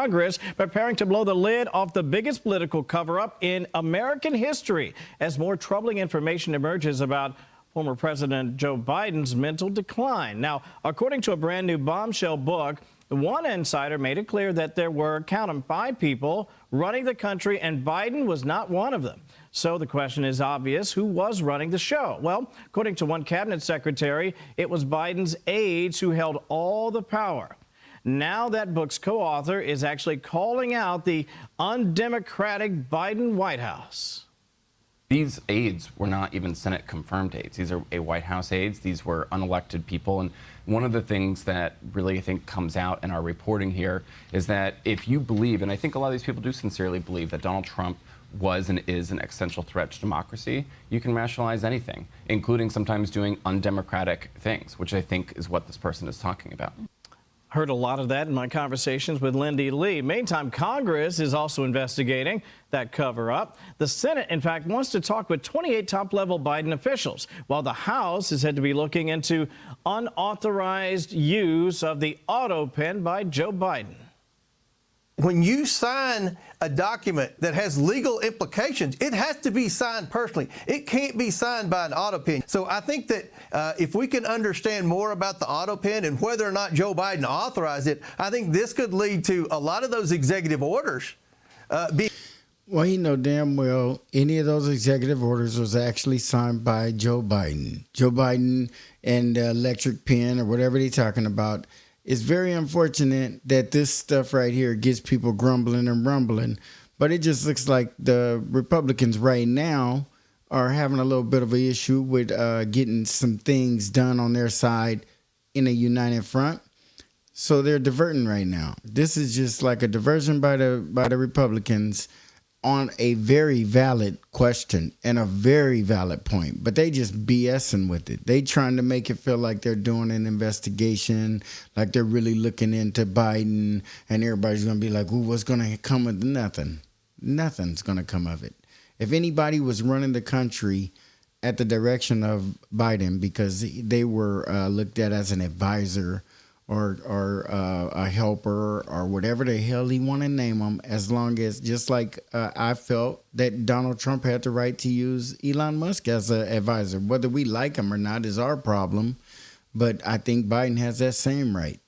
Congress preparing to blow the lid off the biggest political cover-up in American history as more troubling information emerges about former President Joe Biden's mental decline. Now, according to a brand new bombshell book, one insider made it clear that there were, count them, 5 people running the country, and Biden was not one of them. So the question is obvious: who was running the show? Well, according to one cabinet secretary, it was Biden's aides who held all the power. Now that book's co-author is actually calling out the undemocratic Biden White House. These aides were not even Senate-confirmed aides. These are White House aides. These were unelected people. And one of the things that really, I think, comes out in our reporting here is that if you believe, and I think a lot of these people do sincerely believe, that Donald Trump was and is an existential threat to democracy, you can rationalize anything, including sometimes doing undemocratic things, which I think is what this person is talking about. Heard a lot of that in my conversations with Lindy Lee. Meantime, Congress is also investigating that cover-up. The Senate, in fact, wants to talk with 28 top-level Biden officials, while the House is said to be looking into unauthorized use of the auto pen by Joe Biden. When you sign a document that has legal implications, it has to be signed personally. It can't be signed by an auto pen. So I think that if we can understand more about the auto pen and whether or not Joe Biden authorized it, I think this could lead to a lot of those executive orders being... Well, you know damn well any of those executive orders was actually signed by Joe Biden. Joe Biden and the electric pen or whatever they're talking about. It's very unfortunate that this stuff right here gets people grumbling and rumbling, but it just looks like the Republicans right now are having a little bit of an issue with getting some things done on their side in a united front. So they're diverting right now. This is just like a diversion by the Republicans on a very valid question and a very valid point, but they just BSing with it. They trying to make it feel like they're doing an investigation, like they're really looking into Biden, and everybody's going to be like, ooh, what's going to come of nothing? Nothing's going to come of it. If anybody was running the country at the direction of Biden because they were looked at as an advisor or a helper or whatever the hell he want to name them, as long as, just like I felt that Donald Trump had the right to use Elon Musk as an advisor. Whether we like him or not is our problem, but I think Biden has that same right.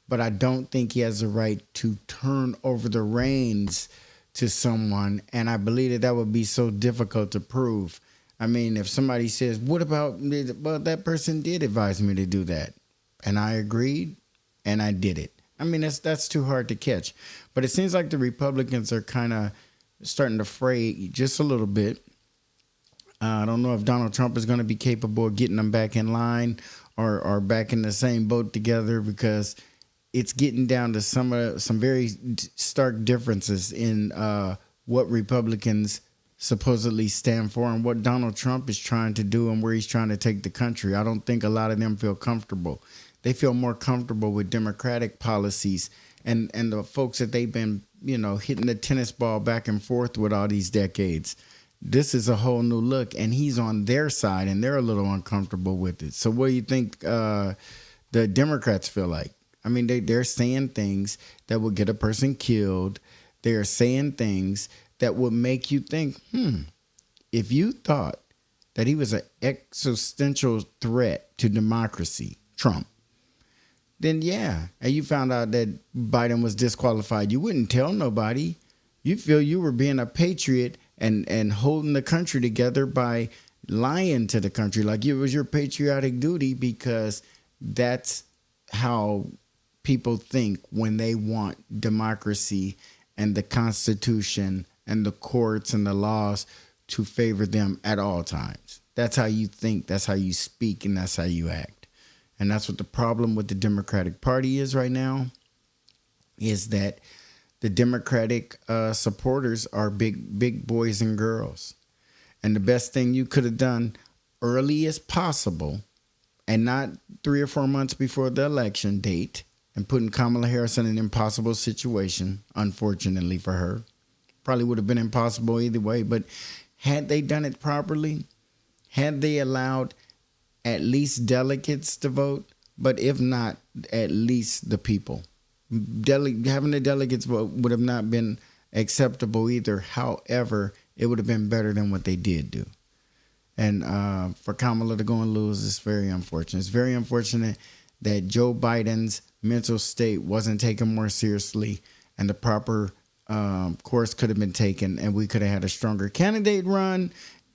But I don't think he has the right to turn over the reins to someone, and I believe that would be so difficult to prove. I mean, if somebody says, what about, well, that person did advise me to do that, and I agreed, and I did it. I mean, that's too hard to catch. But it seems like the Republicans are kind of starting to fray just a little bit. I don't know if Donald Trump is going to be capable of getting them back in line or back in the same boat together, because it's getting down to some very stark differences in what Republicans supposedly stand for and what Donald Trump is trying to do and where he's trying to take the country. I don't think a lot of them feel comfortable. They feel more comfortable with Democratic policies and the folks that they've been, hitting the tennis ball back and forth with all these decades. This is a whole new look, and he's on their side, and they're a little uncomfortable with it. So what do you think the Democrats feel like? I mean, they're saying things that would get a person killed. They're saying things that would make you think, if you thought that he was an existential threat to democracy, Trump, then yeah, and you found out that Biden was disqualified, you wouldn't tell nobody. You feel you were being a patriot and holding the country together by lying to the country like it was your patriotic duty, because that's how people think when they want democracy and the Constitution and the courts and the laws to favor them at all times. That's how you think, that's how you speak, and that's how you act. And that's what the problem with the Democratic Party is right now, is that the Democratic supporters are big boys and girls. And the best thing you could have done early as possible, and not 3 or 4 months before the election date, and putting Kamala Harris in an impossible situation, unfortunately for her. Probably would have been impossible either way, but had they done it properly, had they allowed at least delegates to vote, but if not, at least the people. Having the delegates vote would have not been acceptable either. However, it would have been better than what they did do. And for Kamala to go and lose is very unfortunate. It's very unfortunate that Joe Biden's mental state wasn't taken more seriously, and the proper course could have been taken, and we could have had a stronger candidate run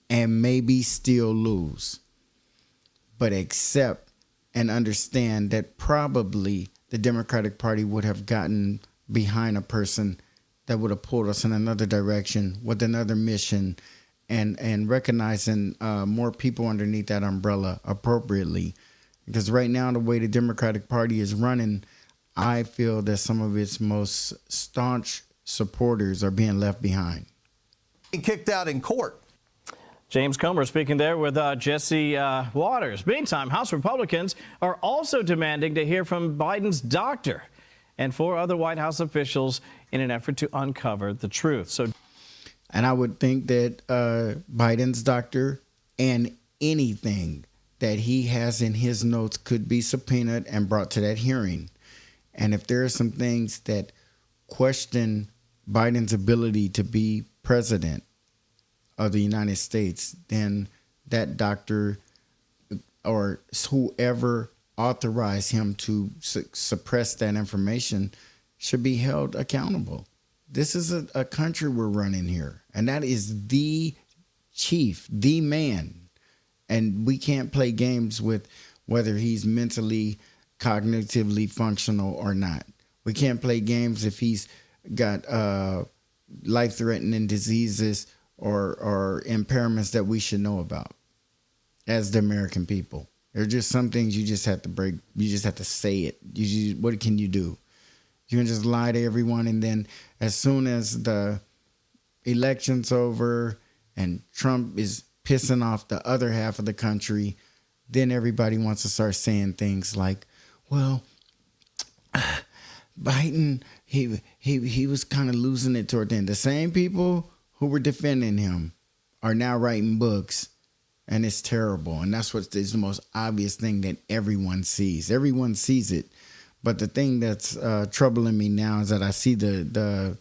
and maybe still lose. But accept and understand that probably the Democratic Party would have gotten behind a person that would have pulled us in another direction with another mission, and recognizing more people underneath that umbrella appropriately. Because right now, the way the Democratic Party is running, I feel that some of its most staunch supporters are being left behind. Kicked out in court. James Comer speaking there with Jesse Waters. Meantime, House Republicans are also demanding to hear from Biden's doctor and 4 other White House officials in an effort to uncover the truth. And I would think that Biden's doctor and anything that he has in his notes could be subpoenaed and brought to that hearing. And if there are some things that question Biden's ability to be president of the United States, then that doctor or whoever authorized him to suppress that information should be held accountable. This is a country we're running here, and that is the chief, the man. And we can't play games with whether he's mentally, cognitively functional or not. We can't play games if he's got life-threatening diseases or impairments that we should know about as the American people. There are just some things you just have to break. You just have to say it. What can you do? You can just lie to everyone, and then as soon as the election's over and Trump is pissing off the other half of the country, then everybody wants to start saying things like, well, Biden, he was kind of losing it toward the end. The same people who were defending him are now writing books, and it's terrible. And that's what is the most obvious thing that everyone sees. Everyone sees it. But the thing that's troubling me now is that I see the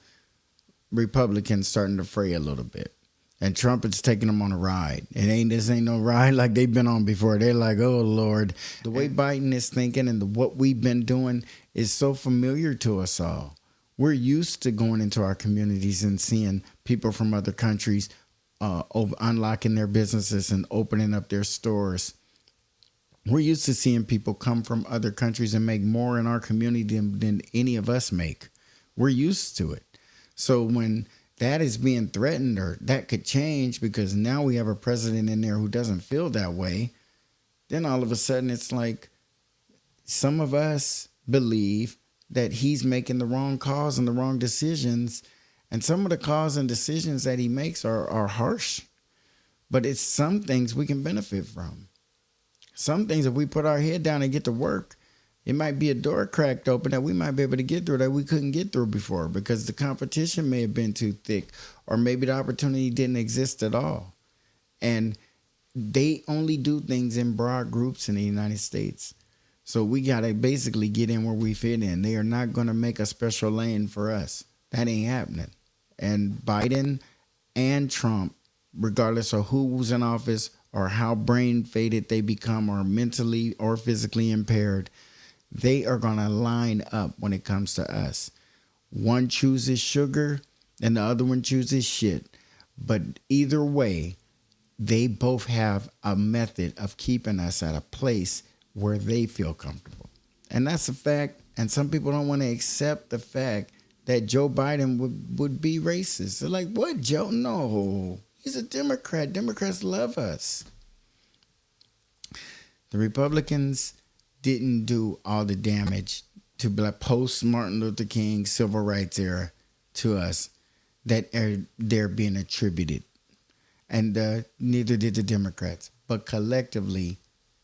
Republicans starting to fray a little bit. And Trump is taking them on a ride. This ain't no ride like they've been on before. They're like, oh, Lord. The way Biden is thinking and what we've been doing is so familiar to us all. We're used to going into our communities and seeing people from other countries unlocking their businesses and opening up their stores. We're used to seeing people come from other countries and make more in our community than any of us make. We're used to it. So when that is being threatened, or that could change because now we have a president in there who doesn't feel that way, then all of a sudden it's like some of us believe that he's making the wrong calls and the wrong decisions. And some of the calls and decisions that he makes are harsh. But it's some things we can benefit from. Some things, if we put our head down and get to work, it might be a door cracked open that we might be able to get through that we couldn't get through before because the competition may have been too thick, or maybe the opportunity didn't exist at all. And they only do things in broad groups in the United States. So we got to basically get in where we fit in. They are not going to make a special lane for us. That ain't happening. And Biden and Trump, regardless of who's in office or how brain faded they become or mentally or physically impaired, they are going to line up when it comes to us. One chooses sugar and the other one chooses shit. But either way, they both have a method of keeping us at a place where they feel comfortable. And that's a fact. And some people don't want to accept the fact that Joe Biden would be racist. They're like, what, Joe? No, he's a Democrat. Democrats love us. The Republicans didn't do all the damage to post Martin Luther King civil rights era to us that they're being attributed. And neither did the Democrats. But collectively,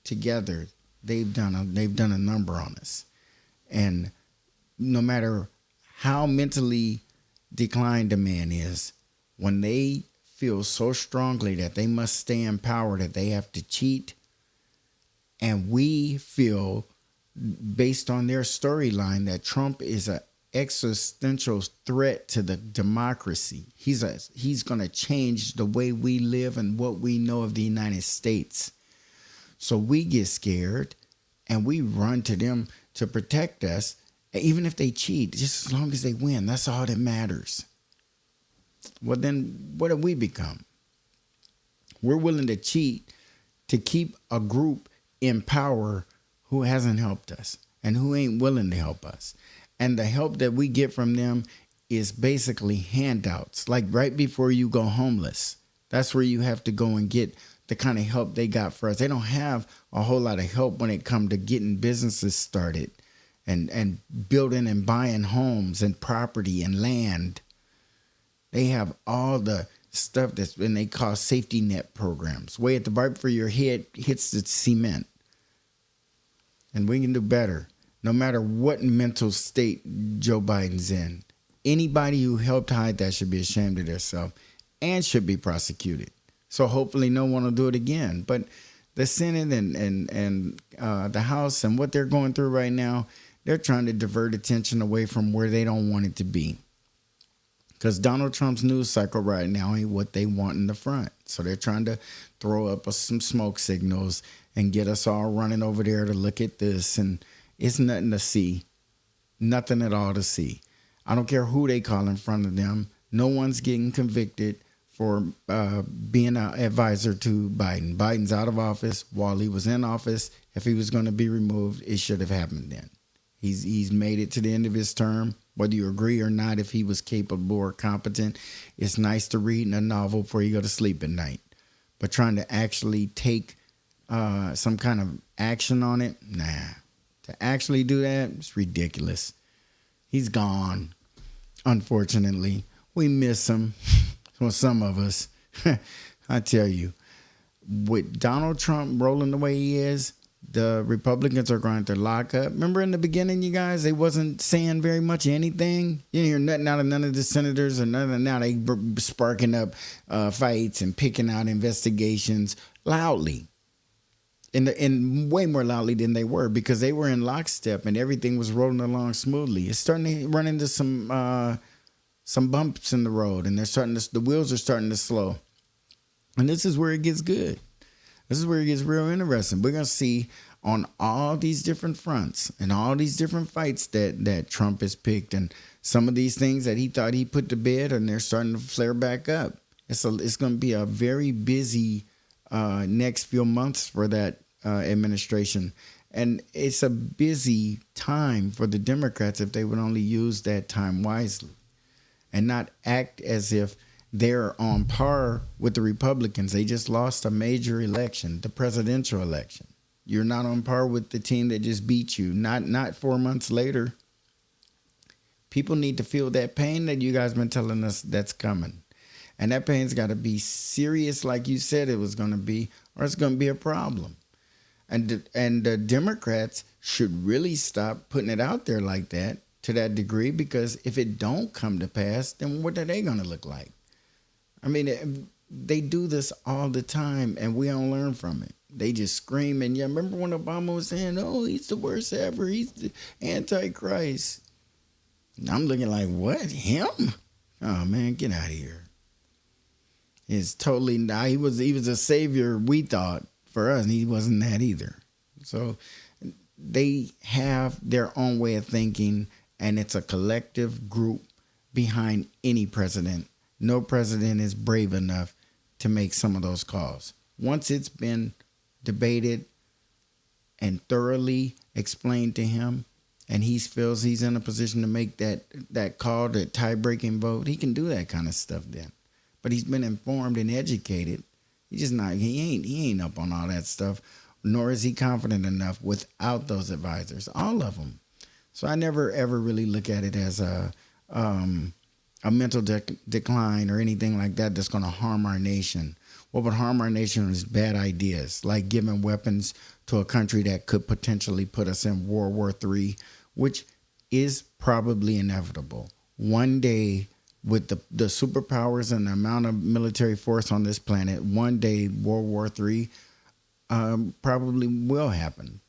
together, they've done a number on us. And no matter how mentally declined a man is, when they feel so strongly that they must stay in power, that they have to cheat, and we feel based on their storyline that Trump is an existential threat to the democracy. He's going to change the way we live and what we know of the United States. So we get scared and we run to them to protect us, even if they cheat, just as long as they win. That's all that matters. Well, then what have we become? We're willing to cheat to keep a group in power who hasn't helped us and who ain't willing to help us. And the help that we get from them is basically handouts. Like right before you go homeless, that's where you have to go and get the kind of help they got for us. They don't have a whole lot of help when it comes to getting businesses started and building and buying homes and property and land. They have all the stuff that's when they call safety net programs. Way at the right for your head hits the cement. And we can do better. No matter what mental state Joe Biden's in, anybody who helped hide that should be ashamed of themselves and should be prosecuted. So hopefully no one will do it again. But the Senate and the House and what they're going through right now, they're trying to divert attention away from where they don't want it to be. Because Donald Trump's news cycle right now ain't what they want in the front. So they're trying to throw up some smoke signals and get us all running over there to look at this. And it's nothing to see. Nothing at all to see. I don't care who they call in front of them. No one's getting convicted for being an advisor to Biden. Biden's out of office while he was in office. If he was going to be removed, it should have happened then. He's made it to the end of his term. Whether you agree or not, if he was capable or competent, it's nice to read in a novel before you go to sleep at night. But trying to actually take some kind of action on it, nah. To actually do that, it's ridiculous. He's gone, unfortunately. We miss him. Well, some of us. I tell you, with Donald Trump rolling the way he is, the Republicans are going to lock up. Remember in the beginning, you guys, they wasn't saying very much anything. You didn't hear nothing out of none of the senators or nothing. Now they sparking up fights and picking out investigations loudly. And way more loudly than they were because they were in lockstep and everything was rolling along smoothly. It's starting to run into some bumps in the road and the wheels are starting to slow. And this is where it gets good. This is where it gets real interesting. We're going to see on all these different fronts and all these different fights that Trump has picked and some of these things that he thought he put to bed and they're starting to flare back up. It's going to be a very busy next few months for that administration. And it's a busy time for the Democrats if they would only use that time wisely and not act as if they're on par with the Republicans. They just lost a major election, the presidential election. You're not on par with the team that just beat you. Not 4 months later. People need to feel that pain that you guys been telling us that's coming. And that pain's got to be serious like you said it was going to be, or it's going to be a problem. And the Democrats should really stop putting it out there like that to that degree, because if it don't come to pass, then what are they going to look like? I mean, they do this all the time, and we don't learn from it. They just scream. And yeah, remember when Obama was saying, oh, he's the worst ever. He's the Antichrist. And I'm looking like, what? Him? Oh, man, get out of here. It's totally not. He was a savior, we thought, for us, and he wasn't that either. So they have their own way of thinking, and it's a collective group behind any president. No president is brave enough to make some of those calls. Once it's been debated and thoroughly explained to him, and he feels he's in a position to make that call, that tie-breaking vote, he can do that kind of stuff then. But he's been informed and educated. He's just not. He ain't up on all that stuff, nor is he confident enough without those advisors. All of them. So I never ever really look at it as a mental decline or anything like that that's going to harm our nation. What would harm our nation is bad ideas, like giving weapons to a country that could potentially put us in World War III, which is probably inevitable. One day, with the superpowers and the amount of military force on this planet, one day World War III probably will happen.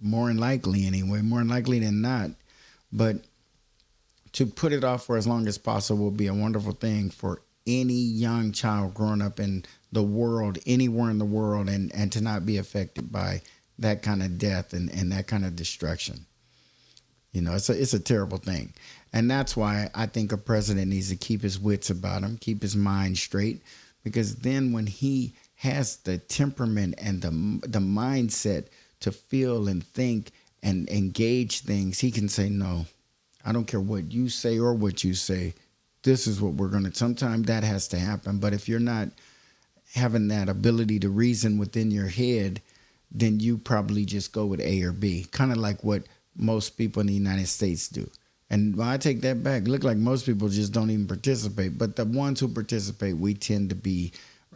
more than likely anyway, more than likely than not. But to put it off for as long as possible would be a wonderful thing for any young child growing up in the world, anywhere in the world, and to not be affected by that kind of death and that kind of destruction. You know, it's a terrible thing. And that's why I think a president needs to keep his wits about him, keep his mind straight, because then when he has the temperament and the mindset to feel and think and engage things, he can say, no, I don't care what you say or what you say. This is what we're going to, sometimes that has to happen. But if you're not having that ability to reason within your head, then you probably just go with A or B, kind of like what most people in the United States do. And I take that back. Look like most people just don't even participate. But the ones who participate, we tend to be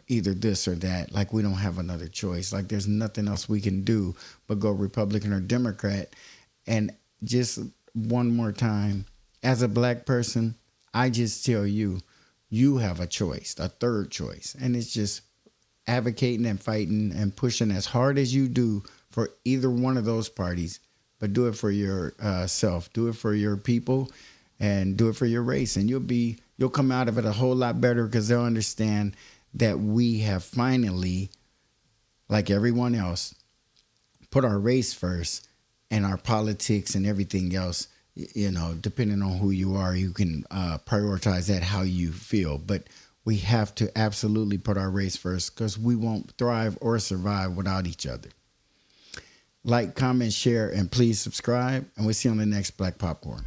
either this or that, like we don't have another choice. Like there's nothing else we can do but go Republican or Democrat. And just one more time, as a black person, I just tell you, you have a choice, a third choice. And it's just advocating and fighting and pushing as hard as you do for either one of those parties, but do it for yourself, do it for your people, and do it for your race. And you'll come out of it a whole lot better, because they'll understand that we have finally, like everyone else, put our race first, and our politics and everything else, you know, depending on who you are, you can prioritize that how you feel. But we have to absolutely put our race first, because we won't thrive or survive without each other. Like, comment, share, and please subscribe. And we'll see you on the next Black Popcorn.